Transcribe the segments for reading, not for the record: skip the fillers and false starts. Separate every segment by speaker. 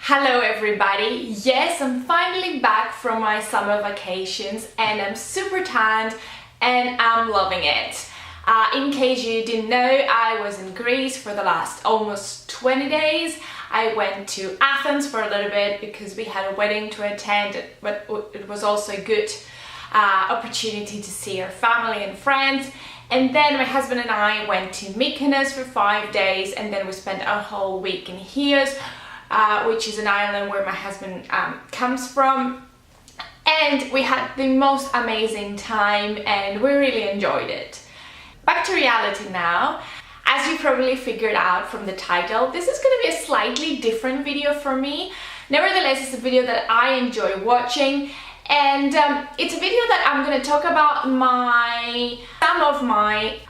Speaker 1: Hello everybody! Yes, I'm finally back from my summer vacations and I'm super tanned and I'm loving it. In case you didn't know, I was in Greece for the last almost 20 days. I went to Athens for a little bit because we had a wedding to attend, but it was also a good opportunity to see our family and friends. And then my husband and I went to Mykonos for 5 days, and then we spent a whole week in Chios, which is an island where my husband comes from. And we had the most amazing time and we really enjoyed it. Back to reality now. As you probably figured out from the title, this is going to be a slightly different video for me. Nevertheless, it's a video that I enjoy watching, and it's a video that I'm going to talk about some of my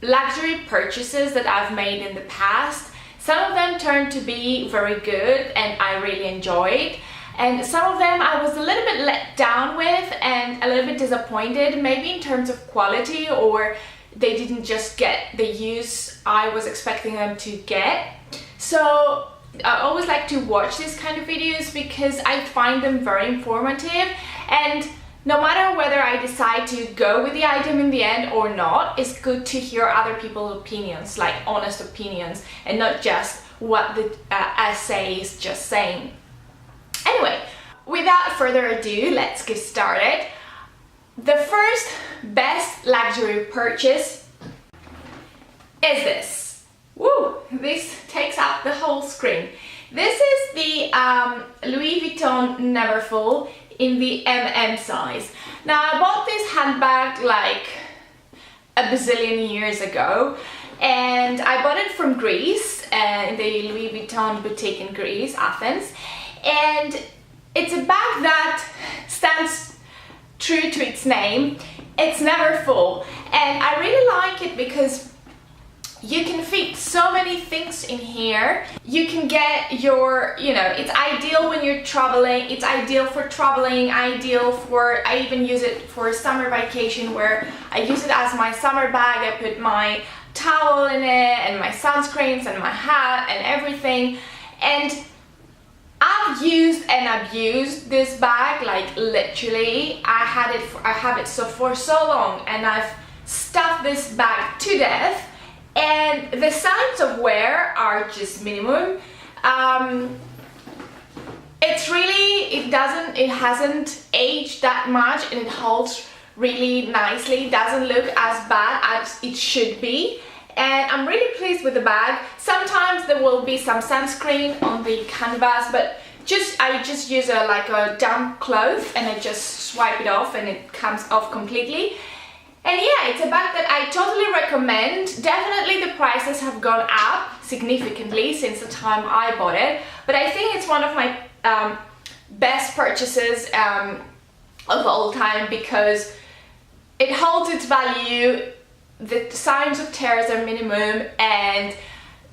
Speaker 1: luxury purchases that I've made in the past. Some of them turned to be very good and I really enjoyed, and some of them I was a little bit let down with and a little bit disappointed, maybe in terms of quality, or they didn't just get the use I was expecting them to get. So I always like to watch these kind of videos because I find them very informative, and no matter whether I decide to go with the item in the end or not, it's good to hear other people's opinions, like honest opinions, and not just what the essay is just saying. Anyway, without further ado, let's get started. The first best luxury purchase is this. Woo! This takes up the whole screen. This is the Louis Vuitton Neverfull in the MM size. Now, I bought this handbag like a bazillion years ago, and I bought it from Greece, in the Louis Vuitton boutique in Greece, Athens, and it's a bag that stands true to its name. It's never full, and I really like it because you can fit so many things in here. You can get your, it's ideal when you're traveling. It's ideal for traveling, I even use it for summer vacation, where I use it as my summer bag. I put my towel in it and my sunscreens and my hat and everything. And I've used and abused this bag, like literally. I have it for so long, and I've stuffed this bag to death. And the signs of wear are just minimum. It hasn't aged that much, and it holds really nicely. It doesn't look as bad as it should be, and I'm really pleased with the bag. Sometimes there will be some sunscreen on the canvas, but I just use a damp cloth and I just swipe it off and it comes off completely. And yeah, it's a bag that I totally recommend. Definitely the prices have gone up significantly since the time I bought it, but I think it's one of my best purchases of all time because it holds its value, the signs of tears are minimum, and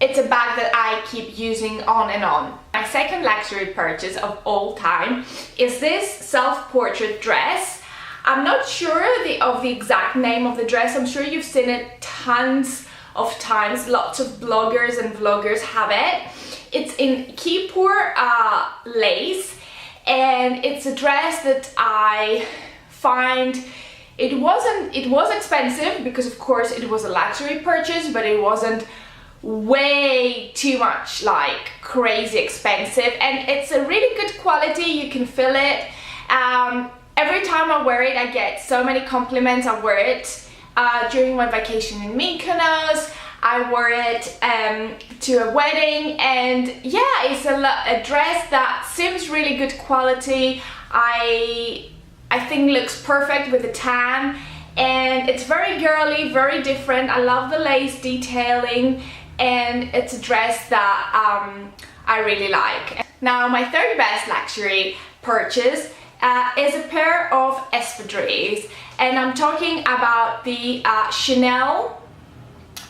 Speaker 1: it's a bag that I keep using on and on. My second luxury purchase of all time is this self-portrait dress. I'm not sure of the exact name of the dress. I'm sure you've seen it tons of times. Lots of bloggers and vloggers have it. It's in Keypur lace, and it's a dress that I find it was expensive because of course it was a luxury purchase, but it wasn't way too much like crazy expensive, and it's a really good quality. You can feel it. Every time I wear it, I get so many compliments. I wear it during my vacation in Mykonos. I wore it to a wedding, and yeah, it's a dress that seems really good quality. I think looks perfect with the tan, and it's very girly, very different. I love the lace detailing, and it's a dress that I really like. Now, my third best luxury purchase is a pair of Espadrilles, and I'm talking about the Chanel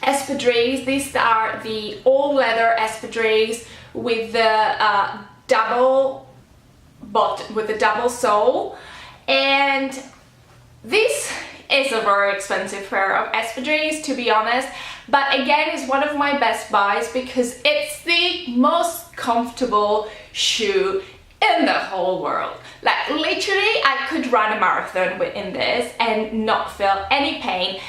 Speaker 1: Espadrilles. These are the all leather Espadrilles with the double sole, and this is a very expensive pair of Espadrilles, to be honest, but again, it's one of my best buys because it's the most comfortable shoe in the whole world. Like literally, I could run a marathon in this and not feel any pain.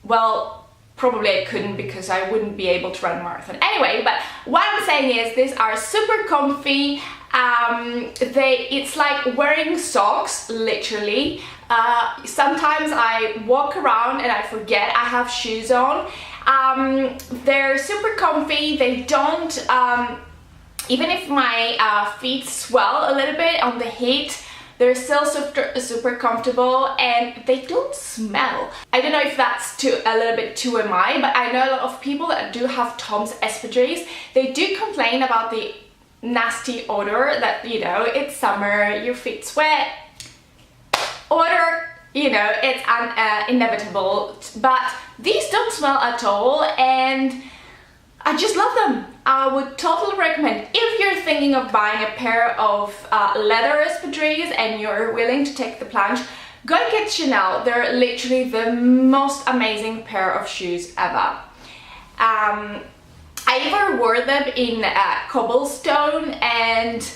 Speaker 1: Well, probably I couldn't because I wouldn't be able to run a marathon. Anyway, but what I'm saying is these are super comfy. It's like wearing socks, literally. Sometimes I walk around and I forget I have shoes on. They're super comfy. They don't, even if my feet swell a little bit on the heat, they're still super comfortable, and they don't smell. I don't know if that's a little bit too MI, but I know a lot of people that do have Tom's Espadrilles. They do complain about the nasty odor that, you know, it's summer, your feet sweat, odor, you know, it's inevitable, but these don't smell at all, and I just love them. I would totally recommend, if you're thinking of buying a pair of leather Espadrilles and you're willing to take the plunge, go and get Chanel. They're literally the most amazing pair of shoes ever. I even wore them in cobblestone and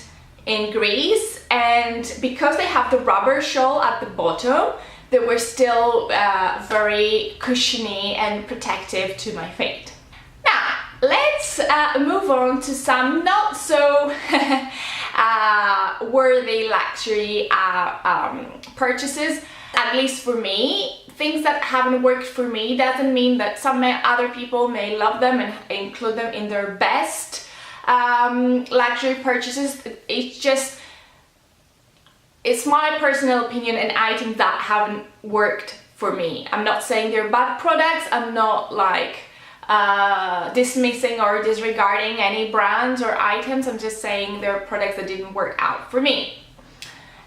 Speaker 1: in Greece, and because they have the rubber sole at the bottom, they were still very cushiony and protective to my feet. Now, let's move on to some not so worthy luxury purchases, at least for me. Things that haven't worked for me doesn't mean that some other people may love them and include them in their best luxury purchases. It's my personal opinion and items that haven't worked for me. I'm not saying they're bad products. I'm not like dismissing or disregarding any brands or items. I'm just saying they're products that didn't work out for me.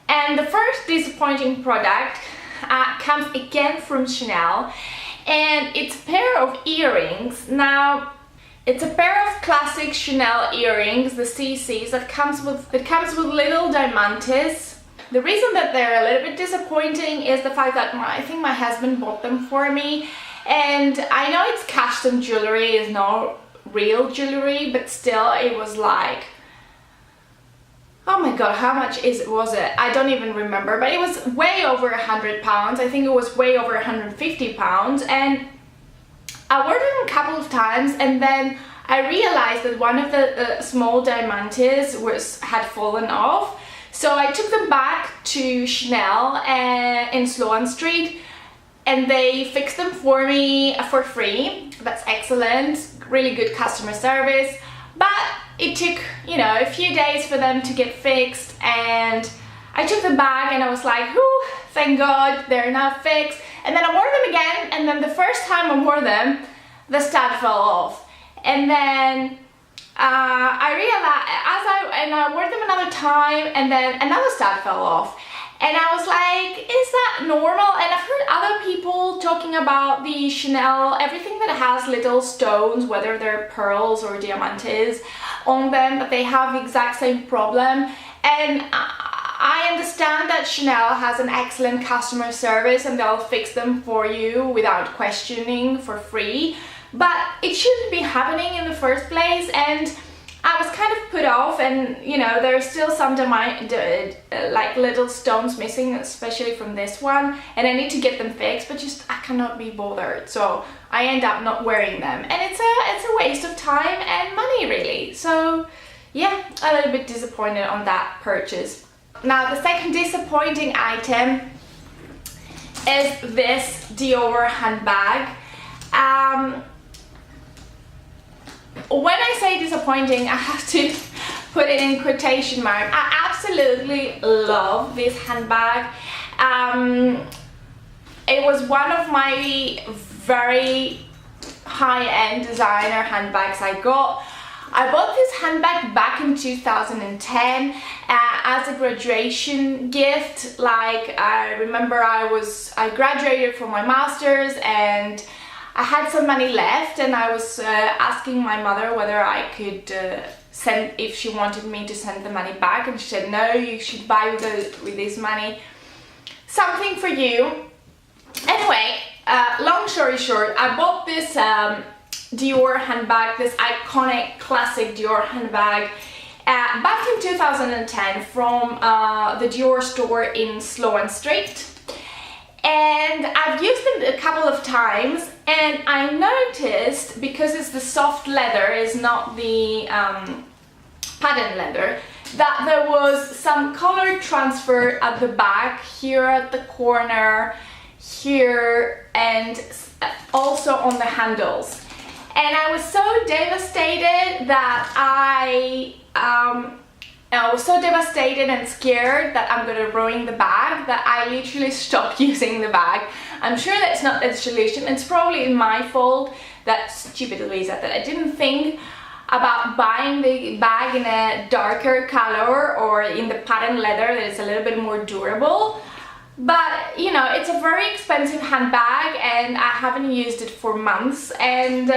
Speaker 1: And the first disappointing product comes again from Chanel, and it's a pair of earrings. Now, it's a pair of classic Chanel earrings, the CCs, that comes with little diamantes. The reason that they're a little bit disappointing is the fact that I think my husband bought them for me, and I know it's custom jewelry, it's not real jewelry, but still it was like, oh my god, how much was it? I don't even remember, but it was way over £100. I think it was way over £150, and I wore them a couple of times, and then I realized that one of the small diamantes had fallen off. So I took them back to Chanel in Sloane Street, and they fixed them for me for free. That's excellent, really good customer service. But it took, you know, a few days for them to get fixed, and I took them back and I was like, whew, thank God they're now fixed. And then I wore them again, and then the first time I wore them, the stud fell off. And then I realized, and I wore them another time, and then another stud fell off. And I was like, is that normal? And I've heard other people talking about the Chanel, everything that has little stones, whether they're pearls or diamantes on them, that they have the exact same problem. And I understand that Chanel has an excellent customer service and they'll fix them for you without questioning for free. But it shouldn't be happening in the first place, and I was kind of put off, and you know, there's still some like little stones missing, especially from this one, and I need to get them fixed, but just I cannot be bothered, so I end up not wearing them, and it's a waste of time and money, really. So yeah, a little bit disappointed on that purchase. Now, the second disappointing item is this Dior handbag. When I say disappointing, I have to put it in quotation marks. I absolutely love this handbag. It was one of my very high-end designer handbags I got. I bought this handbag back in 2010 as a graduation gift. Like, I remember I graduated from my master's and I had some money left, and I was asking my mother whether I could if she wanted me to send the money back, and she said, no, you should buy with this money something for you. Anyway, long story short, I bought this Dior handbag, this iconic classic Dior handbag back in 2010 from the Dior store in Sloane Street. And I've used it a couple of times, and I noticed, because it's the soft leather, it's not the pattern leather, that there was some color transfer at the back, here at the corner, here, and also on the handles. And I was so devastated that I was so devastated and scared that I'm gonna ruin the bag that I literally stopped using the bag. I'm sure that's not the solution. It's probably my fault, that stupid Louisa, that I didn't think about buying the bag in a darker color or in the pattern leather that is a little bit more durable. But you know, it's a very expensive handbag and I haven't used it for months, and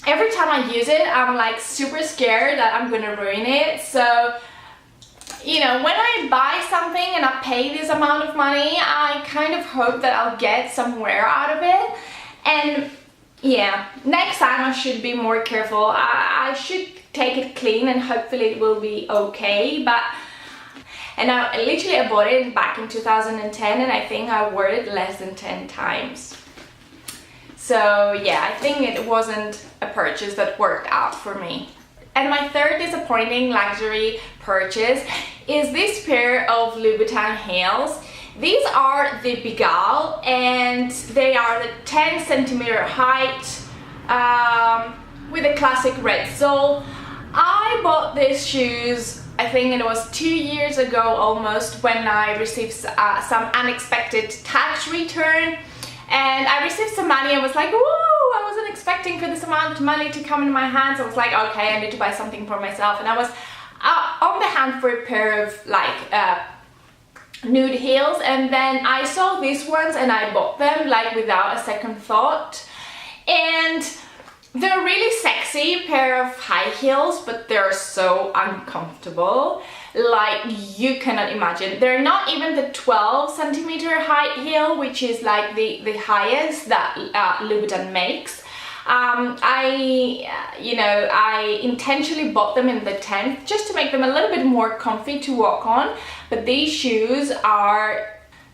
Speaker 1: every time I use it I'm like super scared that I'm gonna ruin it. So you know, when I buy something and I pay this amount of money, I kind of hope that I'll get some wear out of it. And yeah, next time I should be more careful. I should take it clean and hopefully it will be okay. And I literally bought it back in 2010 and I think I wore it less than 10 times. So yeah, I think it wasn't a purchase that worked out for me. And my third disappointing luxury purchase is this pair of Louboutin heels. These are the Pigalle and they are the 10 centimeter height with a classic red sole. I bought these shoes, I think it was 2 years ago almost, when I received some unexpected tax return. And I received some money. I was like, whoa, I wasn't expecting for this amount of money to come in my hands. I was like, okay, I need to buy something for myself. And I was on the hunt for a pair of like nude heels, and then I saw these ones and I bought them like without a second thought. And they're really sexy pair of high heels, but they're so uncomfortable, like you cannot imagine. They're not even the 12 centimeter high heel, which is like the highest that Louboutin makes. I intentionally bought them in the 10th just to make them a little bit more comfy to walk on, but these shoes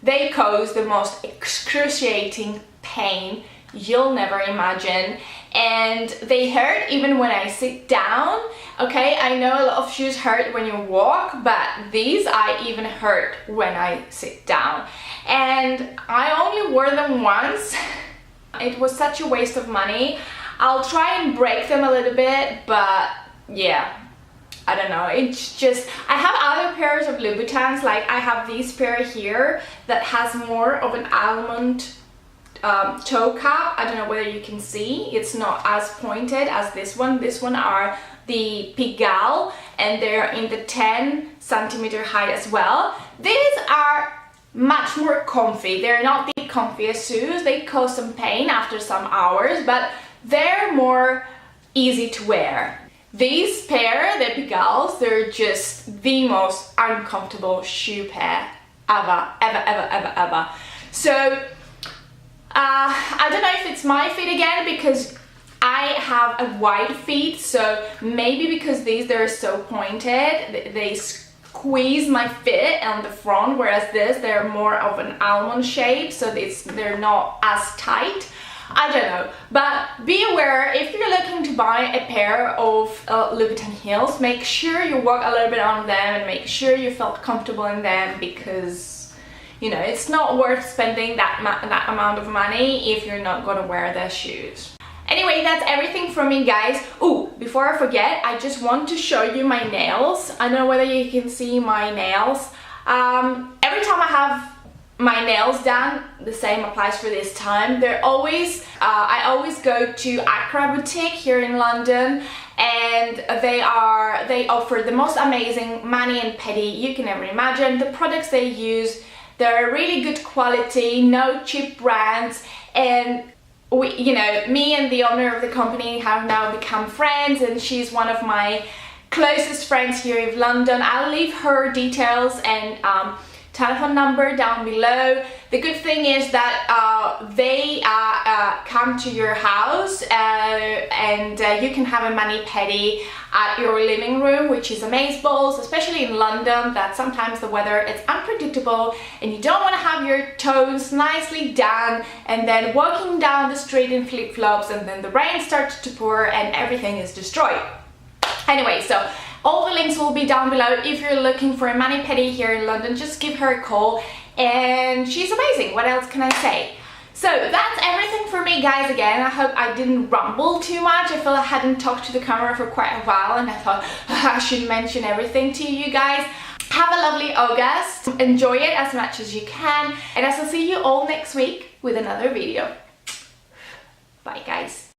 Speaker 1: they cause the most excruciating pain you'll never imagine, and they hurt even when I sit down. Okay, I know a lot of shoes hurt when you walk, but these I even hurt when I sit down, and I only wore them once. It was such a waste of money. I'll try and break them a little bit, but yeah, I don't know, it's just, I have other pairs of Louboutins, like I have this pair here that has more of an almond toe cap. I don't know whether you can see, it's not as pointed as this one. This one are the Pigalle and they're in the 10 centimeter height as well. These are much more comfy. They're not the comfiest shoes, they cause some pain after some hours, but they're more easy to wear. These pair, the Pigalles, they're just the most uncomfortable shoe pair ever. So I don't know if it's my feet again, because I have a wide feet, so maybe because they're so pointed, they squeeze my foot on the front, whereas they're more of an almond shape, so they're not as tight. I don't know, but be aware, if you're looking to buy a pair of Louboutin heels, make sure you walk a little bit on them and make sure you felt comfortable in them, because you know, it's not worth spending that amount of money if you're not gonna wear their shoes. Anyway, that's everything from me, guys. Oh, before I forget, I just want to show you my nails. I don't know whether you can see my nails. Every time I have my nails done, the same applies for this time. They're always, I always go to AKRA boutique here in London, and they offer the most amazing mani and pedi you can ever imagine. The products they use, they're really good quality, no cheap brands, and me and the owner of the company have now become friends, and she's one of my closest friends here in London. I'll leave her details and telephone number down below. The good thing is that they come to your house and you can have a mani-pedi at your living room, which is amazeballs, especially in London, that sometimes the weather is unpredictable and you don't want to have your toes nicely done and then walking down the street in flip-flops and then the rain starts to pour and everything is destroyed. Anyway, so all the links will be down below. If you're looking for a mani-pedi here in London, just give her a call, and she's amazing. What else can I say? So that's everything for me, guys. Again, I hope I didn't rumble too much. I feel I hadn't talked to the camera for quite a while and I thought I should mention everything to you guys. Have a lovely August. Enjoy it as much as you can, and I shall see you all next week with another video. Bye, guys.